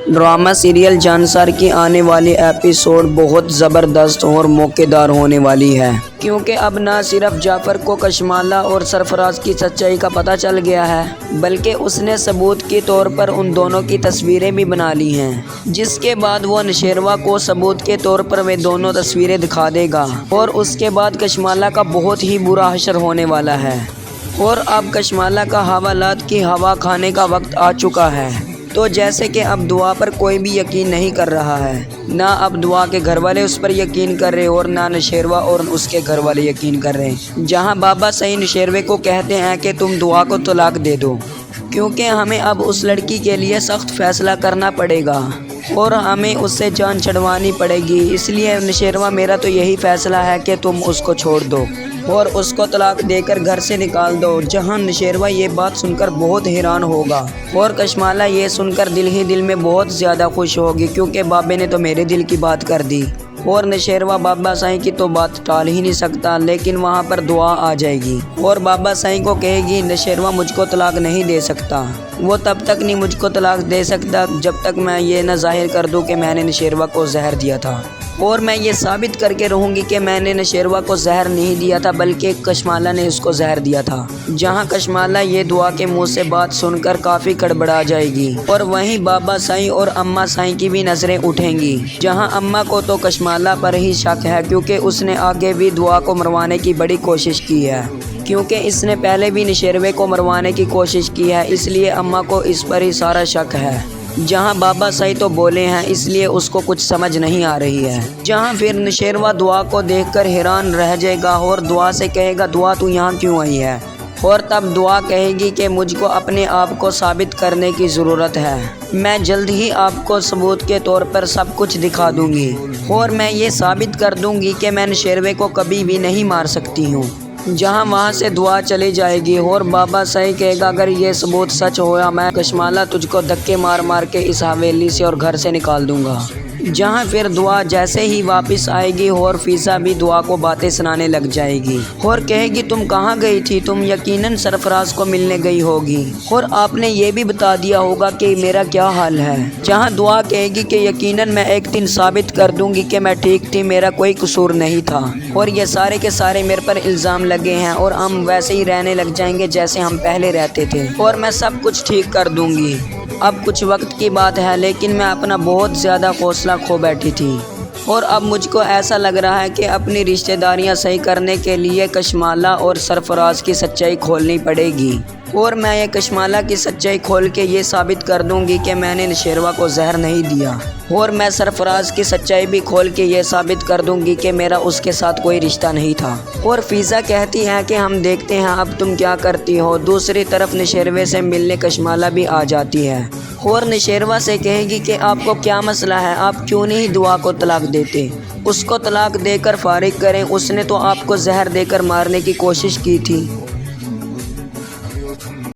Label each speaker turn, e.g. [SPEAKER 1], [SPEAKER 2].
[SPEAKER 1] Drama serial Jansar की आने वाली एपिसोड बहुत ज़बरदस्त और मौकेदार होने वाली है, क्योंकि अब ना सिर्फ जाफ़र को कशमाला और सरफराज की सच्चाई का पता चल गया है, बल्कि उसने सबूत के तौर पर उन दोनों की तस्वीरें भी बना ली हैं, जिसके बाद वो नौशेरवा को सबूत के तौर पर वे दोनों तस्वीरें दिखा देगा और उसके बाद कशमाला का बहुत ही बुरा हशर होने वाला है। और अब कशमाला का हवालात की हवा खाने का वक्त आ चुका है। तो जैसे कि अब दुआ पर कोई भी यकीन नहीं कर रहा है, ना अब दुआ के घर वाले उस पर यकीन कर रहे और ना नौशेरवा और उसके घर वाले यकीन कर रहे। जहां बाबा सही नौशेरवे को कहते हैं कि तुम दुआ को तलाक दे दो, क्योंकि हमें अब उस लड़की के लिए सख्त फैसला करना पड़ेगा और हमें उससे जान छुड़वानी पड़ेगी। इसलिए नौशेरवा, मेरा तो यही फ़ैसला है कि तुम उसको छोड़ दो और उसको तलाक देकर घर से निकाल दो। जहां नौशेरवा ये बात सुनकर बहुत हैरान होगा और कशमाला ये सुनकर दिल ही दिल में बहुत ज़्यादा खुश होगी, क्योंकि बाबे ने तो मेरे दिल की बात कर दी। और नौशेरवा बाबा साईं की तो बात टाल ही नहीं सकता, लेकिन वहाँ पर दुआ आ जाएगी और बाबा साईं को कहेगी नौशेरवा मुझको तलाक नहीं दे सकता। वो तब तक नहीं मुझको तलाक दे सकता जब तक मैं ये न ज़ाहिर कर दूँ कि मैंने नौशेरवा को जहर दिया था, और मैं ये साबित करके रहूँगी कि मैंने नौशेरवा को जहर नहीं दिया था, बल्कि कशमाला ने उसको जहर दिया था। जहां कशमाला ये दुआ के मुंह से बात सुनकर काफ़ी गड़बड़ा जाएगी और वहीं बाबा साईं और अम्मा साईं की भी नज़रें उठेंगी। जहां अम्मा को तो कशमाला पर ही शक है, क्योंकि उसने आगे भी दुआ को मरवाने की बड़ी कोशिश की है, क्योंकि इसने पहले भी नौशेरवे को मरवाने की कोशिश की है, इसलिए अम्मा को इस पर ही सारा शक है। जहां बाबा सही तो बोले हैं, इसलिए उसको कुछ समझ नहीं आ रही है। जहां फिर नौशेरवा दुआ को देखकर हैरान रह जाएगा और दुआ से कहेगा दुआ तू यहाँ क्यों आई है, और तब दुआ कहेगी कि मुझको अपने आप को साबित करने की ज़रूरत है। मैं जल्द ही आपको सबूत के तौर पर सब कुछ दिखा दूंगी और मैं ये साबित कर दूंगी कि मैं नौशेरवे को कभी भी नहीं मार सकती हूँ। जहां वहां से दुआ चली जाएगी और बाबा सही कहेगा अगर ये सबूत सच होया, मैं कशमाला तुझको धक्के मार मार के इस हवेली से और घर से निकाल दूंगा। जहां फिर दुआ जैसे ही वापस आएगी और फीसा भी दुआ को बातें सुनाने लग जाएगी और कहेगी तुम कहाँ गई थी, तुम यकीनन सरफराज को मिलने गई होगी और आपने ये भी बता दिया होगा कि मेरा क्या हाल है। जहां दुआ कहेगी कि यकीनन मैं एक दिन साबित कर दूंगी कि मैं ठीक थी, मेरा कोई कसूर नहीं था और ये सारे के सारे मेरे पर इल्ज़ाम लगे हैं और हम वैसे ही रहने लग जाएंगे जैसे हम पहले रहते थे और मैं सब कुछ ठीक कर दूंगी। अब कुछ वक्त की बात है, लेकिन मैं अपना बहुत ज़्यादा हौसला खो बैठी थी और अब मुझको ऐसा लग रहा है कि अपनी रिश्तेदारियां सही करने के लिए कशमाला और सरफराज की सच्चाई खोलनी पड़ेगी और मैं ये कशमाला की सच्चाई खोल के ये साबित कर दूंगी कि मैंने नौशेरवा को जहर नहीं दिया और मैं सरफराज की सच्चाई भी खोल के ये साबित कर दूंगी कि मेरा उसके साथ कोई रिश्ता नहीं था। और फ़ीज़ा कहती है कि हम देखते हैं अब तुम क्या करती हो। दूसरी तरफ नौशेरवे से मिलने कशमाला भी आ जाती है और नौशेरवा से कहेगी कि आपको क्या मसला है, आप क्यों नहीं दुआ को तलाक देते, उसको तलाक देकर फारिग करें, उसने तो आपको जहर देकर मारने की कोशिश की थी।